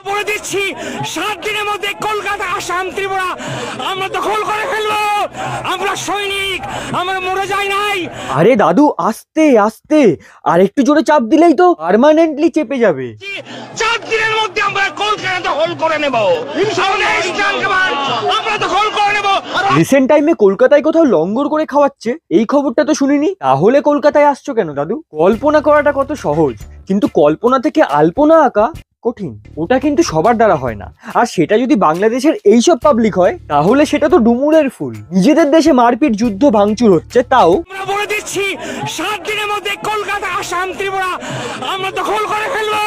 বলে দিচ্ছি 7 দিনের মধ্যে কলকাতা, আসাম, ত্রিপুরা আমরা দখল করে ফেলবো। আমরা সৈনিক, আমরা মরে যাই নাই। আরে দাদু আস্তে আস্তে, আর একটু জোরে চাপ দিলেই তো পার্মানেন্টলি চেপে যাবে। 4 দিনের মধ্যে আমরা কলকাতা দখল করে নেব। আমরা দখল করে নেব। রিসেন্ট টাইমে কলকাতায় কোথাও লঙ্গর করে খাওয়াচ্ছে, এই খবরটা তো শুনিনি। তাহলে কলকাতায় আসছো কেন দাদু? কল্পনা করাটা কত সহজ, কিন্তু কল্পনা থেকে আলপনা আঁকা কঠিন। ওটা কিন্তু সবার দ্বারা হয় না। আর সেটা যদি বাংলাদেশের এইসব পাবলিক হয়, তাহলে সেটা তো ডুমুরের ফুল। নিজেদের দেশে মারপিট, যুদ্ধ, ভাঙচুর হচ্ছে, তাও আমরা বলে দিচ্ছি 7 দিনের মধ্যে কলকাতা, আসাম, ত্রিপুরা আমরা দখল করে ফেলবো।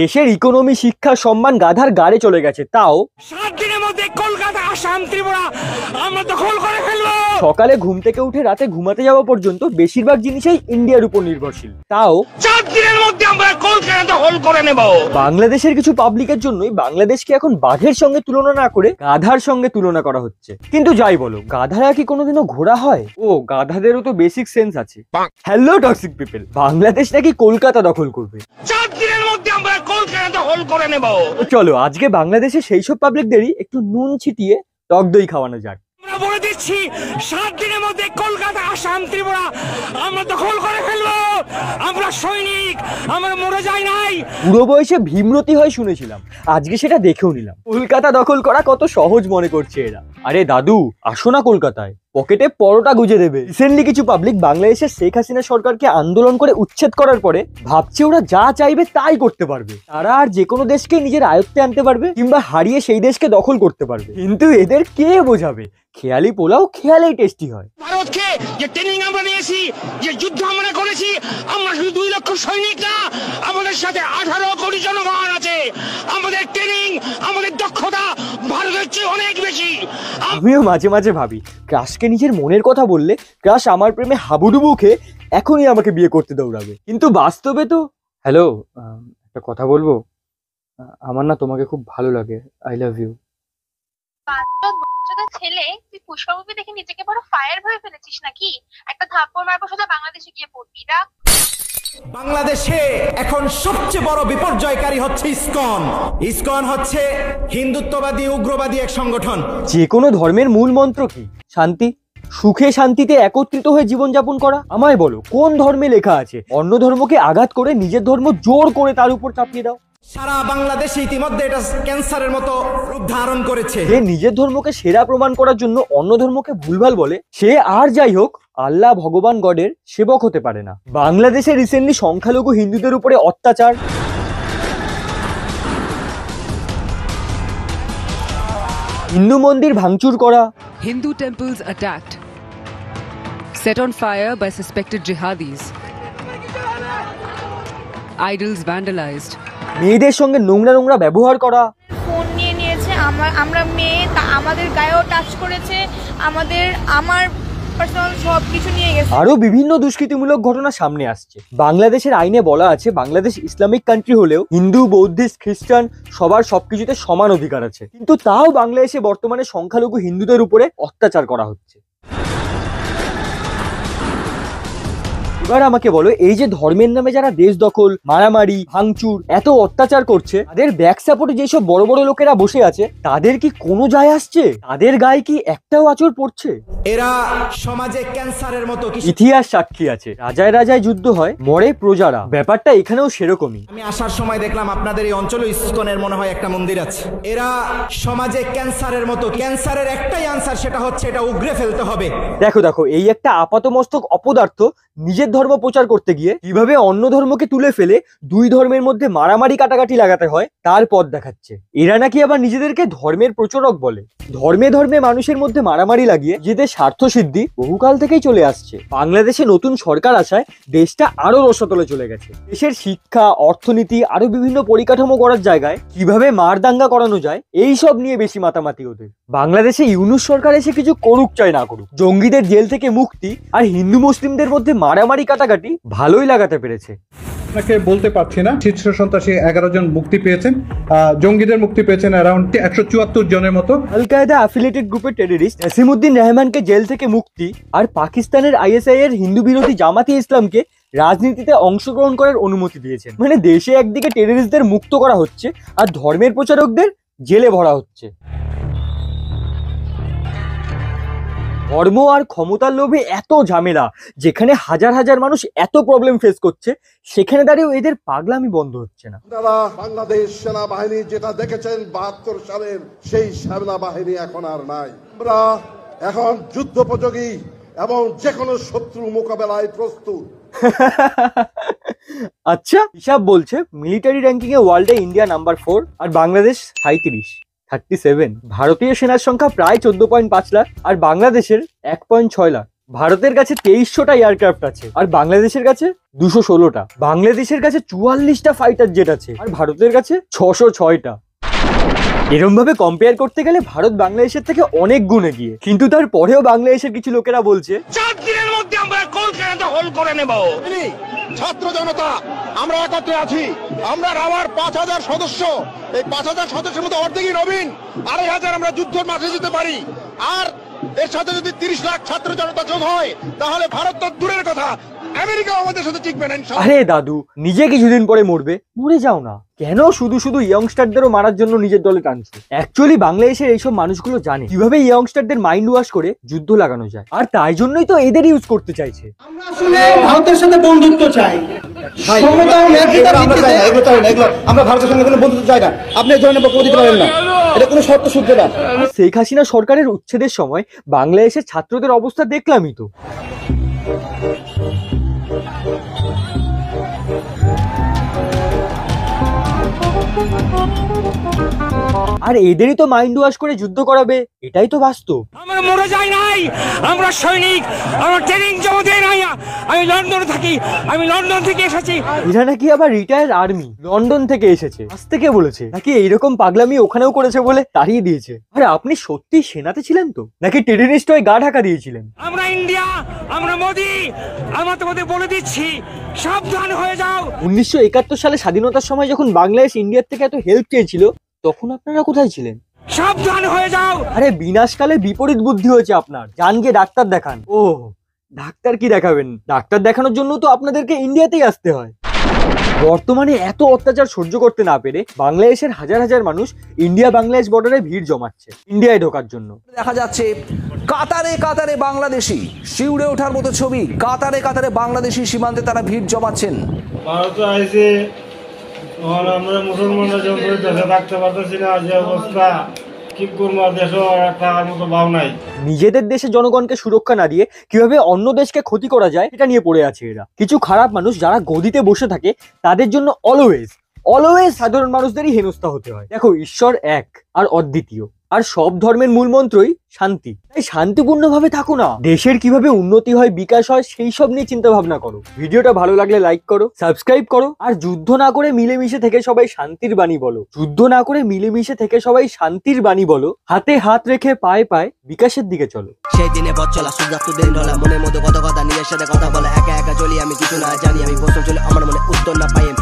দেশের ইকোনমি, শিক্ষা, সম্মান গাধার গাড়ে চলে গেছে, তাও 7 দিনের মধ্যে কলকাতা, আসাম, ত্রিপুরা আমরা দখল করে ফেলবো। সকালে ঘুম থেকে উঠে রাতে ঘুমাতে যাওয়া পর্যন্ত বেশিরভাগ জিনিসই ইন্ডিয়ার উপর নির্ভরশীল, তাও 4 দিনের মধ্যে আমরা কলকাতা দখল করে নেব। বাংলাদেশের কিছু পাবলিকের জন্যই বাংলাদেশকে এখন বাঘের সঙ্গে তুলনা না করে গাধার সঙ্গে তুলনা করা হচ্ছে। কিন্তু যাই বলো, গাধারা কি কোনোদিনও ঘোড়া হয়? ও, গাধাদেরও তো বেসিক সেন্স আছে। হ্যালো টক্সিক পিপল, বাংলাদেশ নাকি কলকাতা দখল করবে। 4 দিনের মধ্যে আমরা কলকাতা দখল করে নেব। চলো আজকে বাংলাদেশে সেই সব পাবলিকদেরই একটু নুন ছিটিয়ে টক দই খাওয়ানো যাক। আমরা বলে দিচ্ছি 7 দিনের মধ্যে কলকাতা, আসাম, ত্রিপুরা আমরা দখল করে ফেলবো। আমরা সৈনিক, আমরা মরে যাই নাই। বুড়ো বয়সে ভীমরতি হয় শুনেছিলাম, আজকে সেটা দেখেও নিলাম। কলকাতা দখল করা কত সহজ মনে করছে এরা। আরে দাদু আসো না কলকাতায়, পকেটে পরোটা গুজে দেবে। রিসেন্টলি কিছু পাবলিক বাংলাদেশের শেখ হাসিনা সরকারকে আন্দোলন করে উচ্ছেদ করার পরে ভাবছে ওরা যা চাইবে তাই করতে পারবে। তারা আর যে কোনো দেশকে নিজের আয়ত্তে আনতে পারবে, কিংবা হারিয়ে সেই দেশকে দখল করতে পারবে। কিন্তু এদের কে বোঝাবে? খেয়ালি পোলাও খেয়ালেই টেস্টি হয়। ভারতকে যে ট্রেনিং আমরা নিয়েছি, যে যুদ্ধ আমরা করেছি, আমরা শুধু 2 লক্ষ সৈনিক না, আমাদের সাথে 18 কোটি জনগণ আছে। আমাদের ট্রেনিং, আমাদের দক্ষতা ভারতের চেয়ে অনেক বেশি। আমিও মাঝে মাঝে ভাবি, ক্রাশকে নিজের মনের কথা বললে ক্রাশ আমার প্রেমে হাবুডুবু খেয়ে এখনই আমাকে বিয়ে করতে দৌড়াবে। কিন্তু বাস্তবে তো। হ্যালো, একটা কথা বলবো? আমার না তোমাকে খুব ভালো লাগে। I love you. ছেলে, তুই পুষ্পা মুভি দেখে নিজেকে বড় ফায়ার ভয় ফেলেছিস নাকি? একটা থাপ্পড় মারবো, সোজা বাংলাদেশে গিয়ে পড়বি না। বাংলাদেশে এখন সবচেয়ে বড় বিপর্যয়কারী হচ্ছে ইসকন। ইসকন হচ্ছে হিন্দুত্ববাদী, উগ্রবাদী এক সংগঠন। যে কোনো ধর্মের মূল মন্ত্র কি? শান্তি। সুখে শান্তিতে একত্রিত হয়ে জীবনযাপন করা। আমায় বলো, কোন ধর্মে লেখা আছে অন্য ধর্মকে আঘাত করে নিজের ধর্ম জোর করে তার উপর চাপিয়ে দাও? সারা বাংলাদেশে ইতিমধ্যে এটা ক্যান্সারের মতো রূপ ধারণ করেছে। যে নিজের ধর্মকে সেরা প্রমাণ করার জন্য অন্য ধর্মকে ভুলভাল বলে, সে আর যাই হোক আল্লাহ ভগবান গডের সেবক হতে পারে না। বাংলাদেশে রিসেন্টলি সংখ্যালঘু হিন্দুদের উপরে অত্যাচার, হিন্দু মন্দির ভাঙচুর করা, Hindu temples attacked, set on fire by suspected jihadis, idols vandalized. মেয়েদের সঙ্গে নোংরা নোংরা ব্যবহার করা, ফোন নিয়ে নিয়েছে, আমরা মেয়ে, আমাদের গায়েও টাচ করেছে, আমার পার্সোনাল সব কিছু নিয়ে গেছে। আরো বিভিন্ন দুষ্কৃতিমূলক ঘটনা সামনে আসছে। বাংলাদেশের আইনে বলা আছে বাংলাদেশ ইসলামিক কান্ট্রি হলেও হিন্দু, বৌদ্ধিস্ট, খ্রিস্টান সবার সবকিছুতে সমান অধিকার আছে। কিন্তু তাও বাংলাদেশে বর্তমানে সংখ্যালঘু হিন্দুদের উপরে অত্যাচার করা হচ্ছে। এবার আমাকে বলো, এই যে ধর্মের নামে যারা দেশ দখল, মারামারি, ভাঙচুর, এত অত্যাচার করছে, তাদের ব্যাক সাপোর্টে যেসব বড় বড় লোকেরা বসে আছে, তাদের কি কোনো যায় আসছে? তাদের গায়ে কি একটাও আঁচড় পড়ছে? এরা সমাজে ক্যান্সারের মতো। ইতিহাস সাক্ষী আছে, রাজায় রাজায় যুদ্ধ হয়, মরে প্রজারা। ব্যাপারটা এখানেও সেরকমই। আমি আসার সময় দেখলাম আপনাদের এই অঞ্চলে ইসকনের মনে হয় একটা মন্দির আছে। এরা সমাজে ক্যান্সারের মতো। ক্যান্সারের একটাই আনসার, সেটা হচ্ছে এটা উগরে ফেলতে হবে। দেখো দেখো, এই একটা আপাতমস্তক অপদার্থ নিজের ধর্ম প্রচার করতে গিয়ে কিভাবে অন্য ধর্মকে তুলে ফেলে 2 ধর্মের মধ্যে মারামারি কাটাকাটি লাগাতে হয় তার পথ দেখাচ্ছে। এরা নাকি আবার নিজেদেরকে ধর্মের প্রচারক বলে। ধর্মে ধর্মে মানুষের মধ্যে মারামারি লাগিয়ে নিজেদের স্বার্থ সিদ্ধি বহুকাল থেকেই চলে আসছে। বাংলাদেশে নতুন সরকার আসায় দেশটা আরো রসাতলে চলে গেছে। দেশের শিক্ষা, অর্থনীতি, আরো বিভিন্ন পরিকাঠামো করার জায়গায় কিভাবে মারদাঙ্গা করানো যায় এই সব নিয়ে বেশি মাতামাতি ওদের। বাংলাদেশে ইউনূস সরকার এসে কিছু করুক চাই না করুক, জঙ্গিদের জেল থেকে মুক্তি আর হিন্দু মুসলিমদের মধ্যে মারামারি কাটাকাটি ভালোই লাগাতে পেরেছে। আপনাকে বলতে পারছি না। শীর্ষ সন্ত্রাসী 11 জন মুক্তি পেয়েছেন, জঙ্গিদের মুক্তি পেয়েছেন অ্যারাউন্ড 174 জনের মতো। আল কায়দা অ্যাফিলিয়েটেড গ্রুপের টেররিস্ট নাসিমউদ্দিন রহমানকে জেল থেকে মুক্তি আর পাকিস্তানের আইএসআই এর হিন্দু বিরোধী জামাতে ইসলামকে রাজনীতিতে অংশগ্রহণ করার অনুমতি দিয়েছেন। মানে দেশে একদিকে টেররিস্টদের মুক্ত করা হচ্ছে আর ধর্মের প্রচারকদের জেলে ভরা হচ্ছে। ধর্ম আর ক্ষমতার লোভে এত ঝামেলা, যেখানে হাজার হাজার মানুষ এত প্রবলেম ফেস করছে, সেখানে দাঁড়িয়েও এদের পাগলামি বন্ধ হচ্ছে না। আপনারা বাংলাদেশ সেনাবাহিনী যেটা দেখেছেন ৭২ সালের, সেই সেনাবাহিনী এখন আর নাই। আমরা এখন যুদ্ধোপযোগী এবং যে কোনো শত্রু মোকাবেলায় প্রস্তুত। আচ্ছা, হিসাব বলছে মিলিটারি র্যাঙ্কিং এ ওয়ার্ল্ডে ইন্ডিয়া নাম্বার 4 আর বাংলাদেশ 37। ভারতীয় সেনার সংখ্যা প্রায় 14.5 লাখ আর বাংলাদেশের 1.6 লাখ। ভারতের কাছে 2300টা এয়ারক্রাফট আছে আর বাংলাদেশের কাছে 216টা। বাংলাদেশের কাছে 44টা ফাইটার জেট আছে আর ভারতের কাছে 606টা। এরম ভাবে কম্পেয়ার করতে গেলে ভারত বাংলাদেশের থেকে অনেক গুণ এগিয়ে, কিন্তু তারপরেও বাংলাদেশের কিছু লোকেরা বলছে 4 দিনের মধ্যে আমরা কলকাতা হোল করে নেব। ছাত্র জনতা আমরা একত্রে আছি। আমরা রাওয়ার 5000 সদস্য, এই 5000 সদস্যের মধ্যে অর্ধেকই নবীন, 2500 আমরা যুদ্ধের মাঠে যেতে পারি। আর এর সাথে যদি 30 লাখ ছাত্র জনতা যোগ হয়, তাহলে ভারত তো দূরের কথা, আমেরিকা আমাদের সাথে টিকবে না ইনশাআল্লাহ। আরে দাদু, নিজে কিছুদিন পরে মরবে, মরে যাও না। কেন শুধু শুধু ইয়ংস্টারদেরও মারার জন্য নিজের দলে টানছো? অ্যাকচুয়ালি বাংলাদেশের এইসব মানুষগুলো জানে কিভাবে ইয়ংস্টারদের মাইন্ড ওয়াশ করে যুদ্ধ লাগানো যায়, আর তাই জন্যই তো এদের ইউজ করতে চাইছে। আমরা আসলে ভারতের সাথে বন্ধুত্ব চাই, সমতা ও ন্যায়িকতার ভিত্তিতে। আমরা ভারতের সঙ্গে কোনো বন্ধুত্ব চাই না। আপনি এই ধরনের বক্তব্য দিতে পারেন না, এটা কোনো শর্ত শুদ্ধ না। শেখ হাসিনা সরকারের উচ্ছেদের সময় বাংলাদেশের ছাত্রদের অবস্থা দেখলামই তো। আর এদেরই তো মাইন্ড ওয়াশ করে যুদ্ধ করাবে, এটাই তো বাস্তব। আমরা মরে যাই নাই, আমরা সৈনিক, আমরা ট্রেনিং জমা দেই নাই। আমি লন্ডনে থাকি, আমি লন্ডন থেকে এসেছি। এরা নাকি আবার রিটায়ার আর্মি, লন্ডন থেকে এসেছে। আজ থেকে বলেছে নাকি এইরকম পাগলামি ওখানেও করেছে বলে তাড়িয়ে দিয়েছে। আরে আপনি সত্যি সেনাতে ছিলেন তো, নাকি টেররিস্ট হয়ে গা ঢাকা দিয়েছিলেন? আমরা ইন্ডিয়া, আমরা মোদি, আমরা তোমাদের বলে দিচ্ছি সাবধান হয়ে যাও। 1971 সালে স্বাধীনতার সময় যখন বাংলাদেশ ইন্ডিয়ার থেকে এত হেল্প চেয়েছিল, তখন আপনারা কোথায় ছিলেন? সাবধান হয়ে যাও। আরে বিনাশকালে বিপরীত বুদ্ধি হয়েছে আপনার, যান গিয়ে ডাক্তার দেখান। ও ডাক্তার কি দেখাবেন? ডাক্তার দেখানোর জন্য তো আপনাদেরকে ইন্ডিয়াতেই আসতে হয়। বর্তমানে এত অত্যাচার সহ্য করতে না পেরে বাংলাদেশের হাজার হাজার মানুষ ইন্ডিয়া বাংলাদেশ বর্ডারে ভিড় জমাচ্ছে ইন্ডিয়ায় ঢোকার জন্য। দেখা যাচ্ছে কাতারে কাতারে বাংলাদেশি, শিউরে ওঠার মতো ছবি। কাতারে কাতারে বাংলাদেশি সীমান্তে তারা ভিড় জমাচ্ছেন। ভারতে আইসে আমরা মুসলমানরা যখন দেশে থাকতে পারতেছি না, যে অবস্থা কি করবো, দেশও থাকার মতো ভাব নাই। নিজেদের দেশে জনগণকে সুরক্ষা না দিয়ে কিভাবে অন্য দেশকে ক্ষতি করা যায় এটা নিয়ে পড়ে আছে এরা। কিছু খারাপ মানুষ যারা গদিতে বসে থাকে, তাদের জন্য অলওয়েজ সাধারণ মানুষদেরই হেনস্থা হতে হয়। দেখো, ঈশ্বর এক আর অদ্বিতীয়, আর সব ধর্মের মূল মন্ত্রই শান্তি। তাই শান্তিপূর্ণভাবে থাকো না। দেশের কিভাবে উন্নতি হয়, বিকাশ হয়, সেই সব নিয়ে চিন্তা ভাবনা করো। ভিডিওটা ভালো লাগলে লাইক করো, সাবস্ক্রাইব করো, আর যুদ্ধ না করে মিলেমিশে থেকে সবাই শান্তির বাণী বলো। যুদ্ধ না করে মিলেমিশে থেকে সবাই শান্তির বাণী বলো। হাতে হাত রেখে পায়ে পায়ে বিকাশের দিকে চলো। সেই দিনে পথ চলা সূর্যাস্ত দিন ঢলা, মনের মধ্যে কত কথা, নিজের সাথে কথা বলা। একা একা চলি আমি, কিছু না জানি আমি। প্রশ্ন চলে আমার মনে, উত্তর না পাই আমি।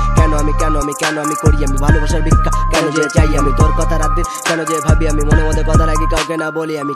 কেন আমি করি আমি ভালোবাসার ভিক্ষা? কেন যে চাই আমি তোর কথা রাত দিন? কেন যে ভাবি আমি? মনের মধ্যে কথা রাখি, কাউকে না বলি আমি।